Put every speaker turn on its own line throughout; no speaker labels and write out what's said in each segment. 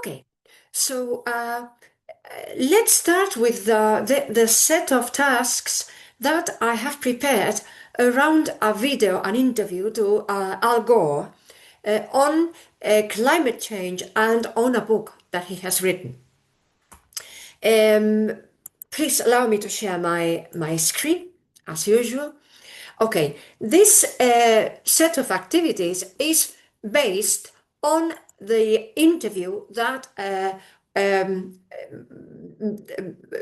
Okay, so let's start with the set of tasks that I have prepared around a video, an interview to Al Gore on climate change and on a book that he has written. Um, Please allow me to share my screen as usual. Okay, this set of activities is based on the interview that um,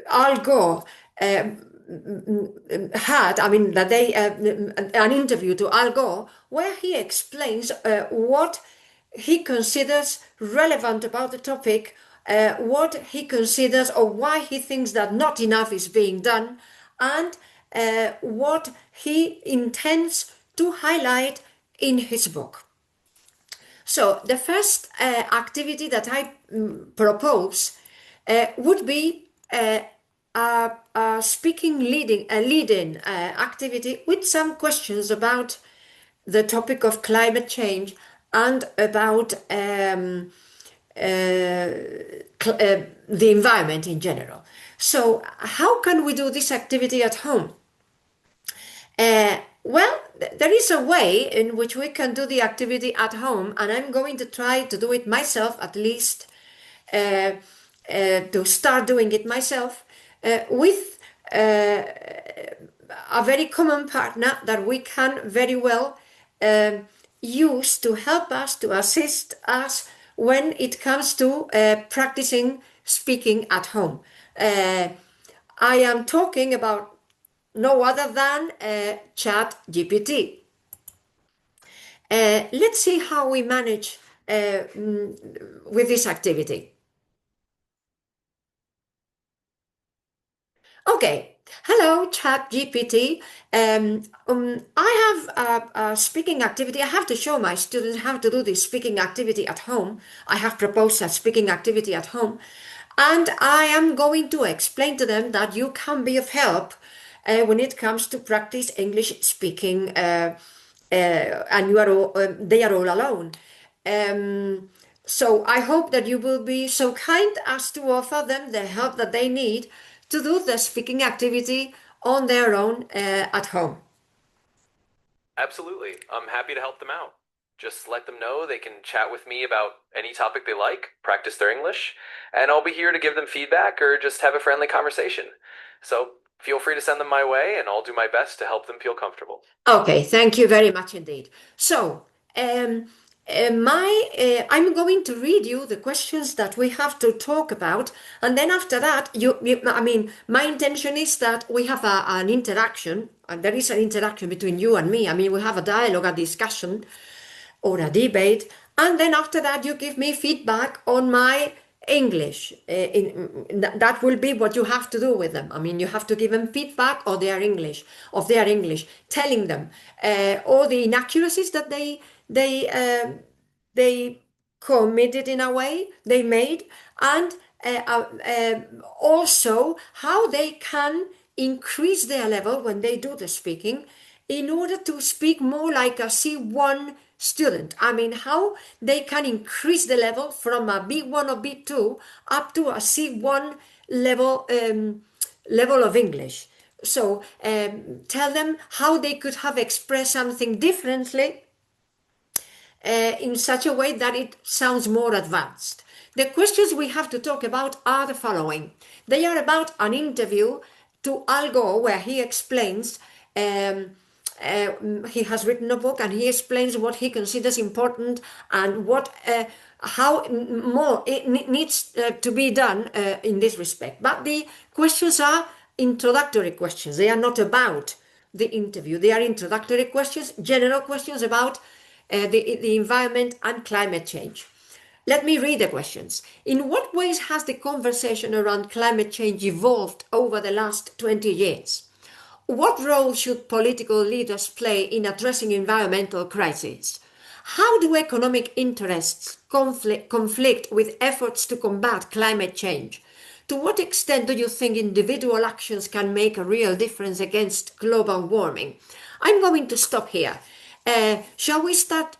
Al Gore had, I mean, that they, an interview to Al Gore where he explains what he considers relevant about the topic, what he considers or why he thinks that not enough is being done, and what he intends to highlight in his book. So the first activity that I propose would be a speaking leading activity with some questions about the topic of climate change and about the environment in general. So how can we do this activity at home? Well, there is a way in which we can do the activity at home, and I'm going to try to do it myself, at least to start doing it myself, with a very common partner that we can very well use to help us, to assist us when it comes to practicing speaking at home. I am talking about no other than Chat GPT. Let's see how we manage with this activity. Okay, hello Chat GPT. I have a speaking activity. I have to show my students how to do this speaking activity at home. I have proposed a speaking activity at home, and I am going to explain to them that you can be of help when it comes to practice English speaking, and they are all alone. So I hope that you will be so kind as to offer them the help that they need to do the speaking activity on their own at home.
Absolutely. I'm happy to help them out. Just let them know they can chat with me about any topic they like, practice their English, and I'll be here to give them feedback or just have a friendly conversation. So feel free to send them my way, and I'll do my best to help them feel comfortable.
Okay, thank you very much indeed. So, I'm going to read you the questions that we have to talk about, and then after that, I mean, my intention is that we have an interaction, and there is an interaction between you and me. I mean, we have a dialogue, a discussion, or a debate, and then after that, you give me feedback on my English. That will be what you have to do with them. I mean, you have to give them feedback of their English, telling them all the inaccuracies that they committed in a way they made, and also how they can increase their level when they do the speaking in order to speak more like a C1 student. I mean, how they can increase the level from a B1 or B2 up to a C1 level level of English. So tell them how they could have expressed something differently in such a way that it sounds more advanced. The questions we have to talk about are the following. They are about an interview to Al Gore where he explains he has written a book and he explains what he considers important and what how more it needs to be done in this respect. But the questions are introductory questions. They are not about the interview. They are introductory questions, general questions about the environment and climate change. Let me read the questions. In what ways has the conversation around climate change evolved over the last 20 years? What role should political leaders play in addressing environmental crises? How do economic interests conflict with efforts to combat climate change? To what extent do you think individual actions can make a real difference against global warming? I'm going to stop here. Shall we start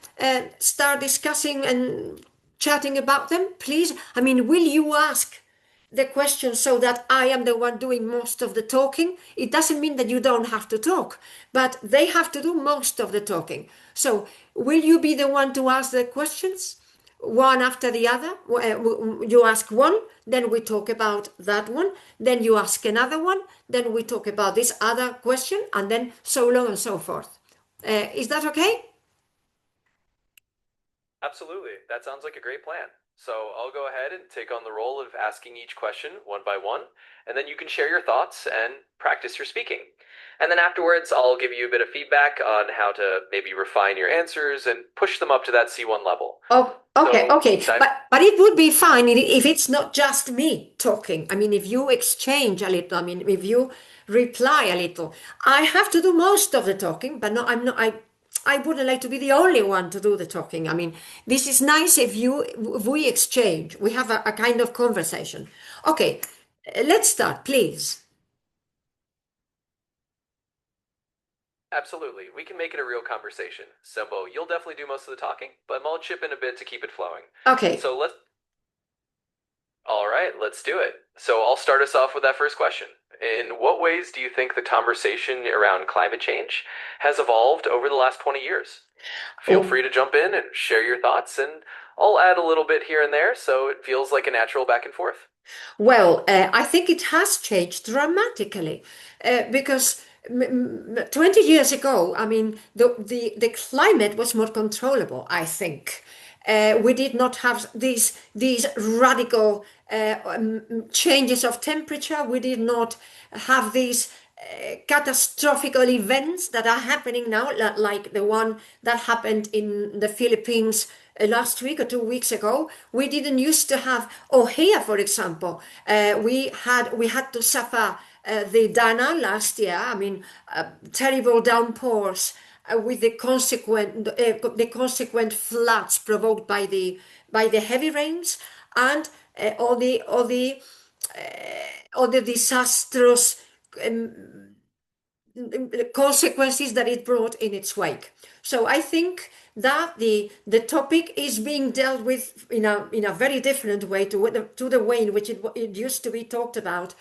discussing and chatting about them, please? I mean, will you ask the question so that I am the one doing most of the talking? It doesn't mean that you don't have to talk, but they have to do most of the talking. So, will you be the one to ask the questions? One after the other. You ask one, then we talk about that one, then you ask another one, then we talk about this other question, and then so long and so forth. Is that okay?
Absolutely. That sounds like a great plan. So I'll go ahead and take on the role of asking each question one by one, and then you can share your thoughts and practice your speaking. And then afterwards, I'll give you a bit of feedback on how to maybe refine your answers and push them up to that C1 level.
Oh, okay,
So,
okay. But it would be fine if it's not just me talking. I mean, if you exchange a little, I mean, if you reply a little, I have to do most of the talking, but no, I'm not. I wouldn't like to be the only one to do the talking. I mean, this is nice if we exchange. We have a kind of conversation. Okay, let's start, please.
absolutely, we can make it a real conversation. Sembo, you'll definitely do most of the talking, but I'll chip in a bit to keep it flowing.
Okay.
So let's All right, let's do it. So I'll start us off with that first question. In what ways do you think the conversation around climate change has evolved over the last 20 years? Feel
Oh,
free to jump in and share your thoughts, and I'll add a little bit here and there so it feels like a natural back and forth.
well, I think it has changed dramatically because 20 years ago, I mean, the climate was more controllable, I think. We did not have these radical changes of temperature. We did not have these catastrophic events that are happening now, like the one that happened in the Philippines last week or 2 weeks ago. We didn't used to have, or here, for example, we had to suffer the Dana last year. I mean, terrible downpours with the consequent floods provoked by the heavy rains and all the disastrous consequences that it brought in its wake. So I think that the topic is being dealt with in a very different way to the way in which it used to be talked about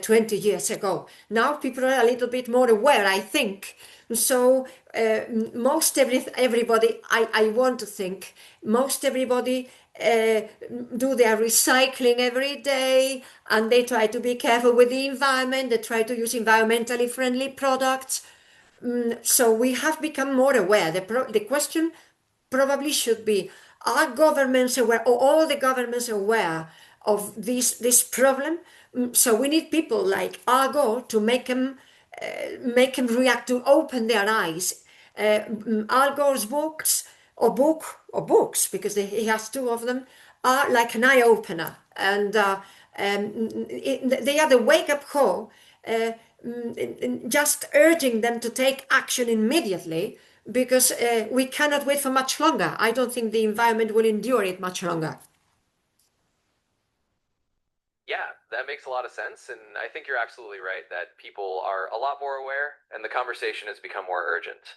20 years ago. Now people are a little bit more aware, I think. So everybody, I want to think, most everybody do their recycling every day, and they try to be careful with the environment. They try to use environmentally friendly products. So we have become more aware. The question probably should be: are governments aware, or all the governments aware of this problem? So we need people like Gore to make them react, to open their eyes. Al Gore's books, or books, because he has two of them, are like an eye opener, and they are the wake up call, just urging them to take action immediately, because we cannot wait for much longer. I don't think the environment will endure it much longer.
Yeah, that makes a lot of sense, and I think you're absolutely right that people are a lot more aware and the conversation has become more urgent.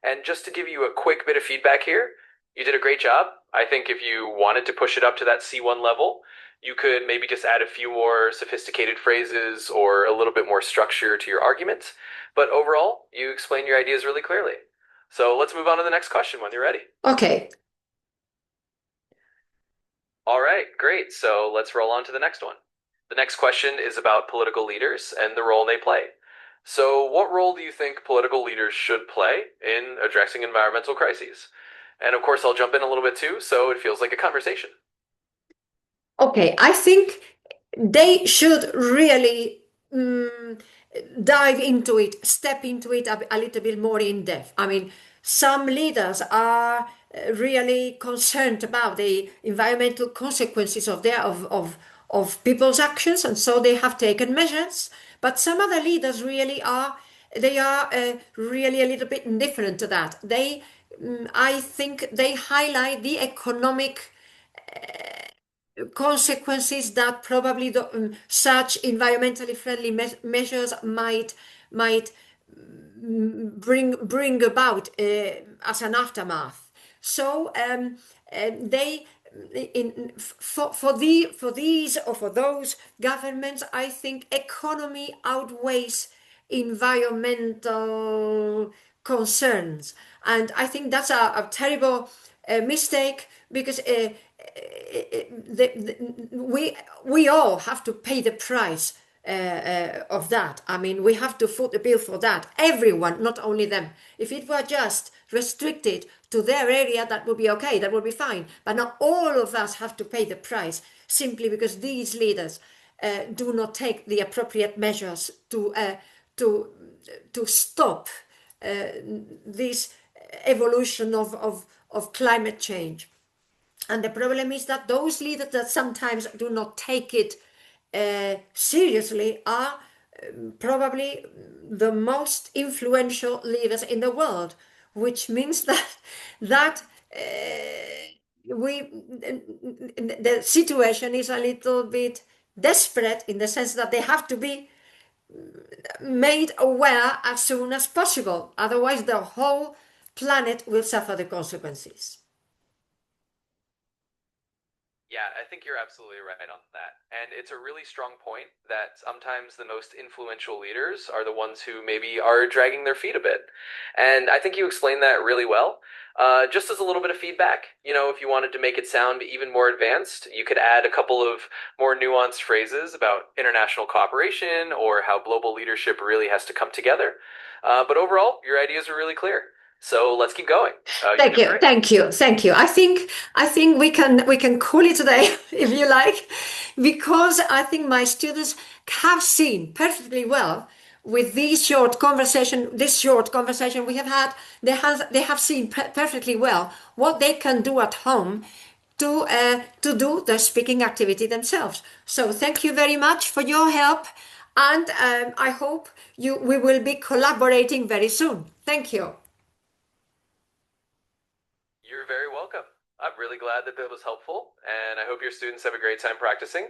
And just to give you a quick bit of feedback here, you did a great job. I think if you wanted to push it up to that C1 level, you could maybe just add a few more sophisticated phrases or a little bit more structure to your argument. But overall, you explain your ideas really clearly. So let's move on to the next question when you're ready.
Okay.
All right, great. So let's roll on to the next one. The next question is about political leaders and the role they play. So, what role do you think political leaders should play in addressing environmental crises? And of course, I'll jump in a little bit too, so it feels like a conversation.
Okay, I think they should really dive into it, step into it a little bit more in depth. I mean, some leaders are really concerned about the environmental consequences of people's actions, and so they have taken measures. But some other leaders really are, they are really a little bit indifferent to that. I think they highlight the economic consequences that probably such environmentally friendly measures might bring about as an aftermath. So they for these or for those governments, I think economy outweighs environmental concerns, and I think that's a terrible mistake, because we all have to pay the price of that. I mean, we have to foot the bill for that. Everyone, not only them. If it were just restricted to their area, that would be okay, that would be fine. But not all of us have to pay the price simply because these leaders do not take the appropriate measures to to stop this evolution of climate change. And the problem is that those leaders that sometimes do not take it seriously are probably the most influential leaders in the world, which means that we the situation is a little bit desperate, in the sense that they have to be made aware as soon as possible. Otherwise, the whole planet will suffer the consequences.
Yeah, I think you're absolutely right on that. And it's a really strong point that sometimes the most influential leaders are the ones who maybe are dragging their feet a bit. And I think you explained that really well. Just as a little bit of feedback, if you wanted to make it sound even more advanced, you could add a couple of more nuanced phrases about international cooperation or how global leadership really has to come together. But overall, your ideas are really clear. So let's keep going. You're
Thank
doing
you,
great.
thank you, thank you. I think we can call it today if you like, because I think my students have seen perfectly well with this short conversation we have had. They have seen perfectly well what they can do at home to do the speaking activity themselves. So thank you very much for your help, and I hope we will be collaborating very soon. Thank you.
You're very welcome. I'm really glad that was helpful, and I hope your students have a great time practicing.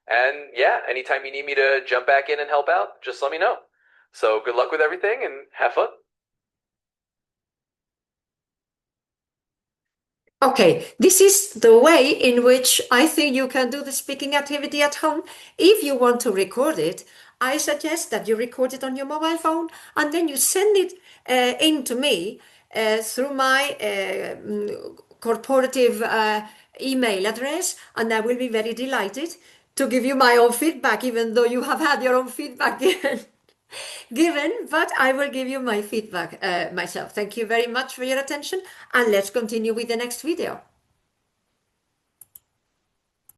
And yeah, anytime you need me to jump back in and help out, just let me know. So good luck with everything and have fun.
Okay, this is the way in which I think you can do the speaking activity at home. If you want to record it, I suggest that you record it on your mobile phone and then you send it in to me through my corporative email address, and I will be very delighted to give you my own feedback, even though you have had your own feedback given, but I will give you my feedback myself. Thank you very much for your attention, and let's continue with the next video.